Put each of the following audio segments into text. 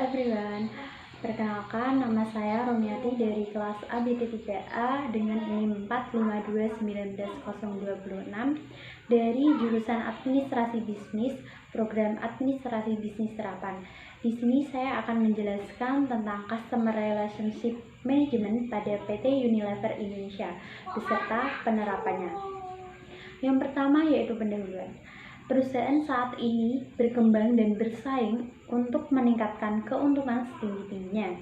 everyone, perkenalkan nama saya Romiati dari kelas ABT3A dengan NIM 452192026 dari jurusan Administrasi Bisnis, Program Administrasi Bisnis Terapan. Di sini saya akan menjelaskan tentang Customer Relationship Management pada PT Unilever Indonesia beserta penerapannya. Yang pertama yaitu pendahuluan. Perusahaan saat ini berkembang dan bersaing untuk meningkatkan keuntungan setinggi-tingginya.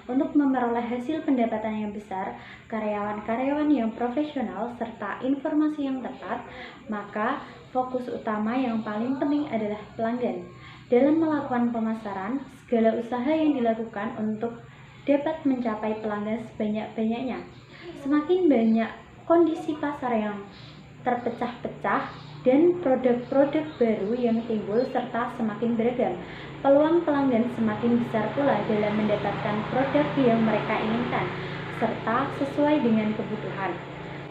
Untuk memperoleh hasil pendapatan yang besar, karyawan-karyawan yang profesional, serta informasi yang tepat, maka fokus utama yang paling penting adalah pelanggan. Dalam melakukan pemasaran, segala usaha yang dilakukan untuk dapat mencapai pelanggan sebanyak-banyaknya. Semakin banyak kondisi pasar yang terpecah-pecah dan produk-produk baru yang timbul serta semakin beragam, peluang pelanggan semakin besar pula dalam mendapatkan produk yang mereka inginkan serta sesuai dengan kebutuhan.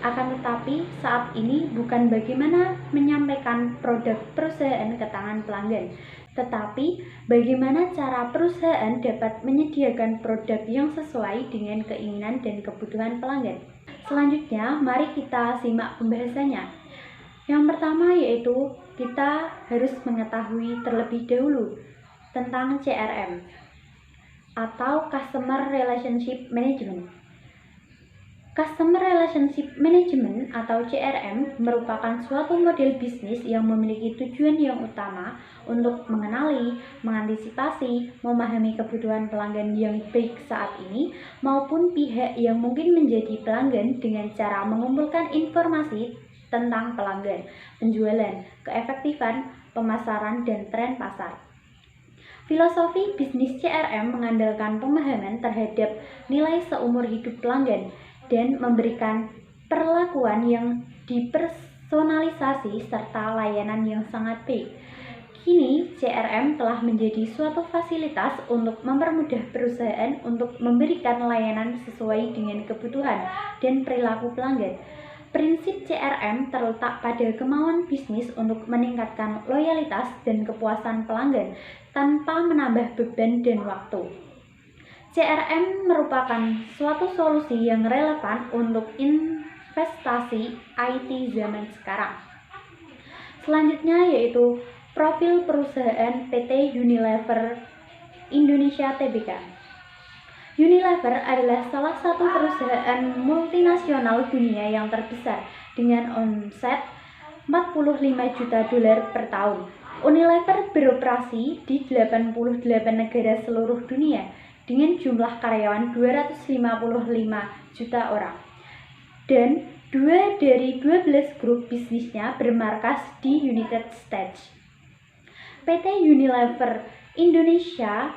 Akan tetapi saat ini bukan bagaimana menyampaikan produk perusahaan ke tangan pelanggan, tetapi bagaimana cara perusahaan dapat menyediakan produk yang sesuai dengan keinginan dan kebutuhan pelanggan. Selanjutnya, mari kita simak pembahasannya. Yang pertama yaitu kita harus mengetahui terlebih dahulu tentang CRM atau Customer Relationship Management. Customer Relationship Management atau CRM merupakan suatu model bisnis yang memiliki tujuan yang utama untuk mengenali, mengantisipasi, memahami kebutuhan pelanggan yang baik saat ini maupun pihak yang mungkin menjadi pelanggan dengan cara mengumpulkan informasi tentang pelanggan, penjualan, keefektifan, pemasaran, dan tren pasar. Filosofi bisnis CRM mengandalkan pemahaman terhadap nilai seumur hidup pelanggan dan memberikan perlakuan yang dipersonalisasi serta layanan yang sangat baik. Kini, CRM telah menjadi suatu fasilitas untuk mempermudah perusahaan untuk memberikan layanan sesuai dengan kebutuhan dan perilaku pelanggan. Prinsip CRM terletak pada kemauan bisnis untuk meningkatkan loyalitas dan kepuasan pelanggan tanpa menambah beban dan waktu. CRM merupakan suatu solusi yang relevan untuk investasi IT zaman sekarang. Selanjutnya yaitu profil perusahaan PT Unilever Indonesia Tbk. Unilever adalah salah satu perusahaan multinasional dunia yang terbesar dengan omset 45 juta dolar per tahun. Unilever beroperasi di 88 negara seluruh dunia dengan jumlah karyawan 255 juta orang. Dan 2 dari 12 grup bisnisnya bermarkas di United States. PT Unilever Indonesia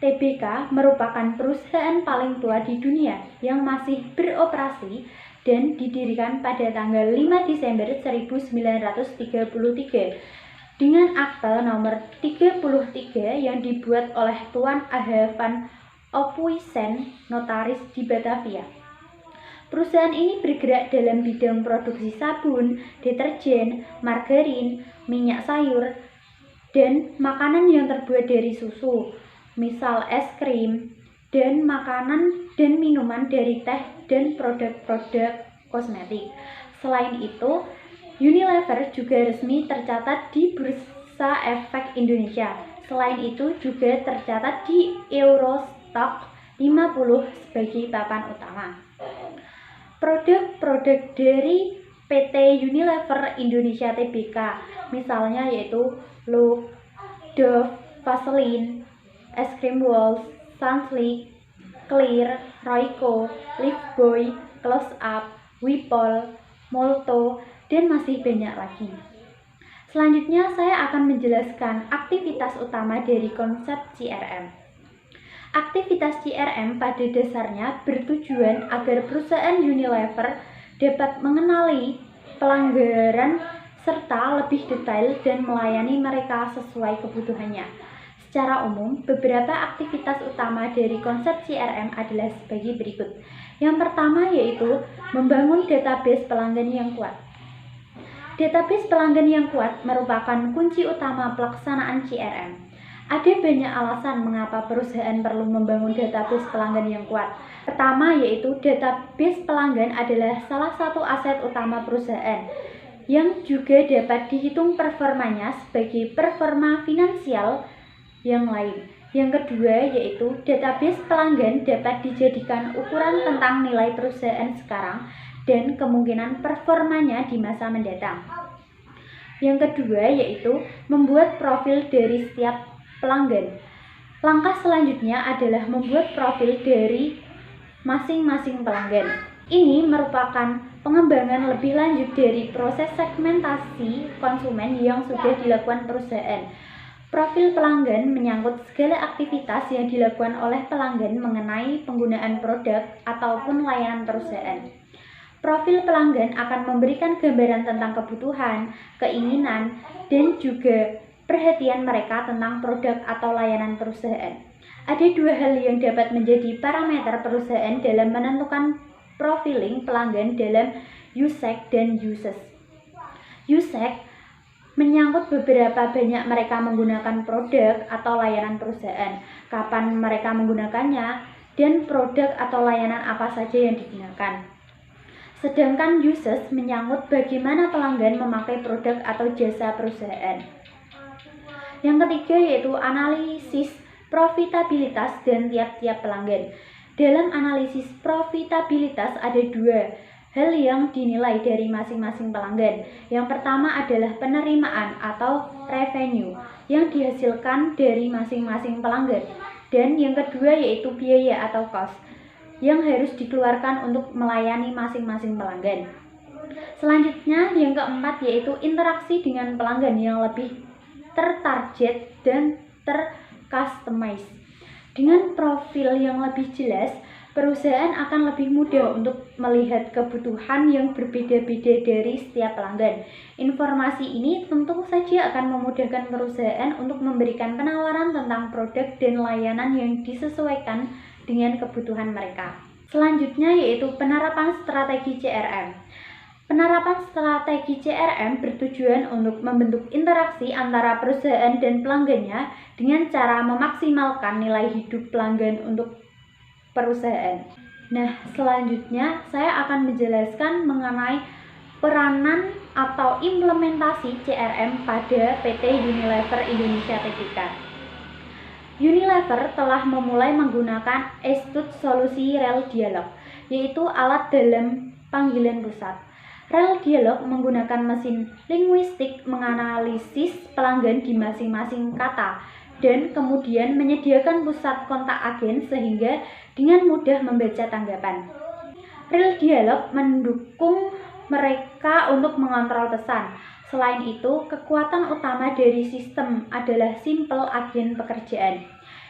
Tbk merupakan perusahaan paling tua di dunia yang masih beroperasi dan didirikan pada tanggal 5 Desember 1933 dengan akte nomor 33 yang dibuat oleh Tuan A.H. van Ophuijsen, notaris di Batavia. Perusahaan ini bergerak dalam bidang produksi sabun, deterjen, margarin, minyak sayur, dan makanan yang terbuat dari susu, misal es krim, dan makanan dan minuman dari teh dan produk-produk kosmetik. Selain itu, Unilever juga resmi tercatat di Bursa Efek Indonesia. Selain itu juga tercatat di Eurostock 50 sebagai papan utama. Produk-produk dari PT Unilever Indonesia Tbk misalnya yaitu Look, Dove, Vaseline, Es Krim Walls, Sunsilk, Clear, Royco, Lifebuoy, Close Up, Wipol, Molto, dan masih banyak lagi. Selanjutnya saya akan menjelaskan aktivitas utama dari konsep CRM. Aktivitas CRM pada dasarnya bertujuan agar perusahaan Unilever dapat mengenali pelanggan serta lebih detail dan melayani mereka sesuai kebutuhannya. Secara umum, beberapa aktivitas utama dari konsep CRM adalah sebagai berikut. Yang pertama yaitu membangun database pelanggan yang kuat. Database pelanggan yang kuat merupakan kunci utama pelaksanaan CRM. Ada banyak alasan mengapa perusahaan perlu membangun database pelanggan yang kuat. Pertama yaitu database pelanggan adalah salah satu aset utama perusahaan yang juga dapat dihitung performanya sebagai performa finansial yang lain. Yang kedua yaitu database pelanggan dapat dijadikan ukuran tentang nilai perusahaan sekarang dan kemungkinan performanya di masa mendatang. Yang kedua yaitu membuat profil dari setiap pelanggan. Langkah selanjutnya adalah membuat profil dari masing-masing pelanggan. Ini merupakan pengembangan lebih lanjut dari proses segmentasi konsumen yang sudah dilakukan perusahaan. Profil pelanggan menyangkut segala aktivitas yang dilakukan oleh pelanggan mengenai penggunaan produk ataupun layanan perusahaan. Profil pelanggan akan memberikan gambaran tentang kebutuhan, keinginan, dan juga perhatian mereka tentang produk atau layanan perusahaan. Ada dua hal yang dapat menjadi parameter perusahaan dalam menentukan profiling pelanggan dalam USEC dan USES. USEC menyangkut beberapa banyak mereka menggunakan produk atau layanan perusahaan, kapan mereka menggunakannya, dan produk atau layanan apa saja yang digunakan. Sedangkan USES menyangkut bagaimana pelanggan memakai produk atau jasa perusahaan. Yang ketiga yaitu analisis profitabilitas dan tiap-tiap pelanggan. Dalam analisis profitabilitas ada dua hal yang dinilai dari masing-masing pelanggan. Yang pertama adalah penerimaan atau revenue yang dihasilkan dari masing-masing pelanggan. Dan yang kedua yaitu biaya atau cost yang harus dikeluarkan untuk melayani masing-masing pelanggan. Selanjutnya yang keempat yaitu interaksi dengan pelanggan yang lebih tertarget dan tercustomize. Dengan profil yang lebih jelas, perusahaan akan lebih mudah untuk melihat kebutuhan yang berbeda-beda dari setiap pelanggan. Informasi ini tentu saja akan memudahkan perusahaan untuk memberikan penawaran tentang produk dan layanan yang disesuaikan dengan kebutuhan mereka. Selanjutnya yaitu penerapan strategi CRM. Penerapan strategi CRM bertujuan untuk membentuk interaksi antara perusahaan dan pelanggannya dengan cara memaksimalkan nilai hidup pelanggan untuk perusahaan. Nah, selanjutnya saya akan menjelaskan mengenai peranan atau implementasi CRM pada PT Unilever Indonesia Tbk. Unilever telah memulai menggunakan Astute Solusi Rel Dialog, yaitu alat dalam panggilan pusat. Rel Dialog menggunakan mesin linguistik menganalisis pelanggan di masing-masing kata dan kemudian menyediakan pusat kontak agen sehingga dengan mudah membaca tanggapan. Rel Dialog mendukung mereka untuk mengontrol pesan. Selain itu, kekuatan utama dari sistem adalah simple agen pekerjaan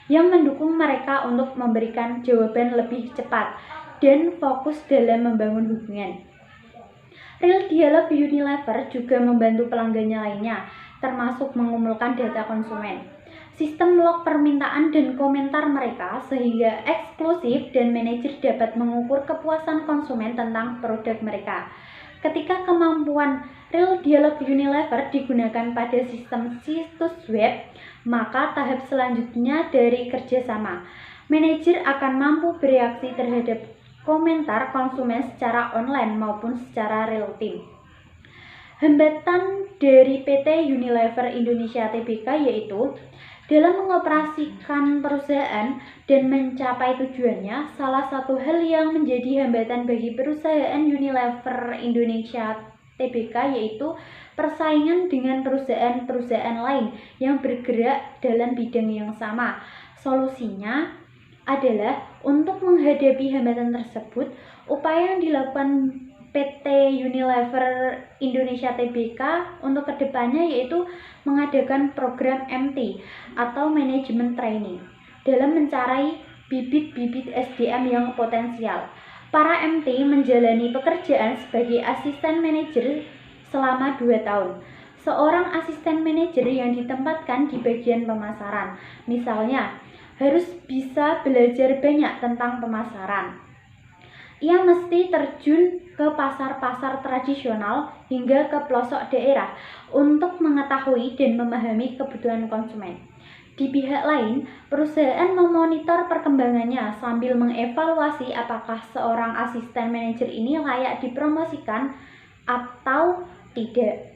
yang mendukung mereka untuk memberikan jawaban lebih cepat dan fokus dalam membangun hubungan. Rel Dialog Unilever juga membantu pelanggannya lainnya, termasuk mengumpulkan data konsumen, sistem log permintaan dan komentar mereka sehingga eksklusif dan manajer dapat mengukur kepuasan konsumen tentang produk mereka. Ketika kemampuan Rel Dialog Unilever digunakan pada sistem situs web, maka tahap selanjutnya dari kerjasama, manajer akan mampu bereaksi terhadap komentar konsumen secara online maupun secara real time. Hambatan dari PT Unilever Indonesia Tbk yaitu dalam mengoperasikan perusahaan dan mencapai tujuannya, salah satu hal yang menjadi hambatan bagi perusahaan Unilever Indonesia Tbk yaitu persaingan dengan perusahaan-perusahaan lain yang bergerak dalam bidang yang sama. Solusinya adalah untuk menghadapi hambatan tersebut, upaya yang dilakukan PT Unilever Indonesia Tbk untuk kedepannya yaitu mengadakan program MT atau Management Training dalam mencari bibit-bibit SDM yang potensial. Para MT menjalani pekerjaan sebagai asisten manajer selama 2 tahun. Seorang asisten manajer yang ditempatkan di bagian pemasaran, misalnya, harus bisa belajar banyak tentang pemasaran. Ia mesti terjun ke pasar-pasar tradisional hingga ke pelosok daerah untuk mengetahui dan memahami kebutuhan konsumen. Di pihak lain, perusahaan memonitor perkembangannya sambil mengevaluasi apakah seorang asisten manajer ini layak dipromosikan atau tidak.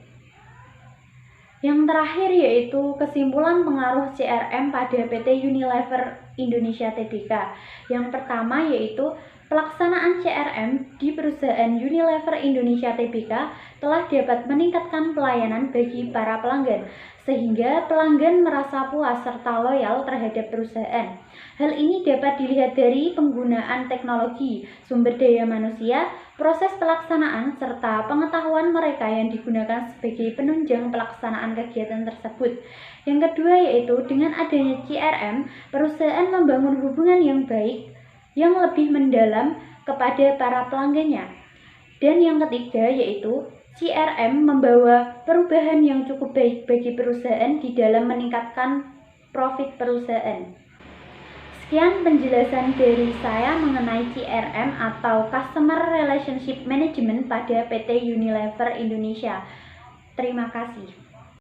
Yang terakhir yaitu kesimpulan pengaruh CRM pada PT Unilever Indonesia Tbk. Yang pertama yaitu pelaksanaan CRM di perusahaan Unilever Indonesia Tbk telah dapat meningkatkan pelayanan bagi para pelanggan, sehingga pelanggan merasa puas serta loyal terhadap perusahaan. Hal ini dapat dilihat dari penggunaan teknologi, sumber daya manusia, proses pelaksanaan, serta pengetahuan mereka yang digunakan sebagai penunjang pelaksanaan kegiatan tersebut. Yang kedua yaitu dengan adanya CRM, perusahaan membangun hubungan yang baik, yang lebih mendalam kepada para pelanggannya. Dan yang ketiga yaitu CRM membawa perubahan yang cukup baik bagi perusahaan di dalam meningkatkan profit perusahaan. Sekian penjelasan dari saya mengenai CRM atau Customer Relationship Management pada PT Unilever Indonesia. Terima kasih.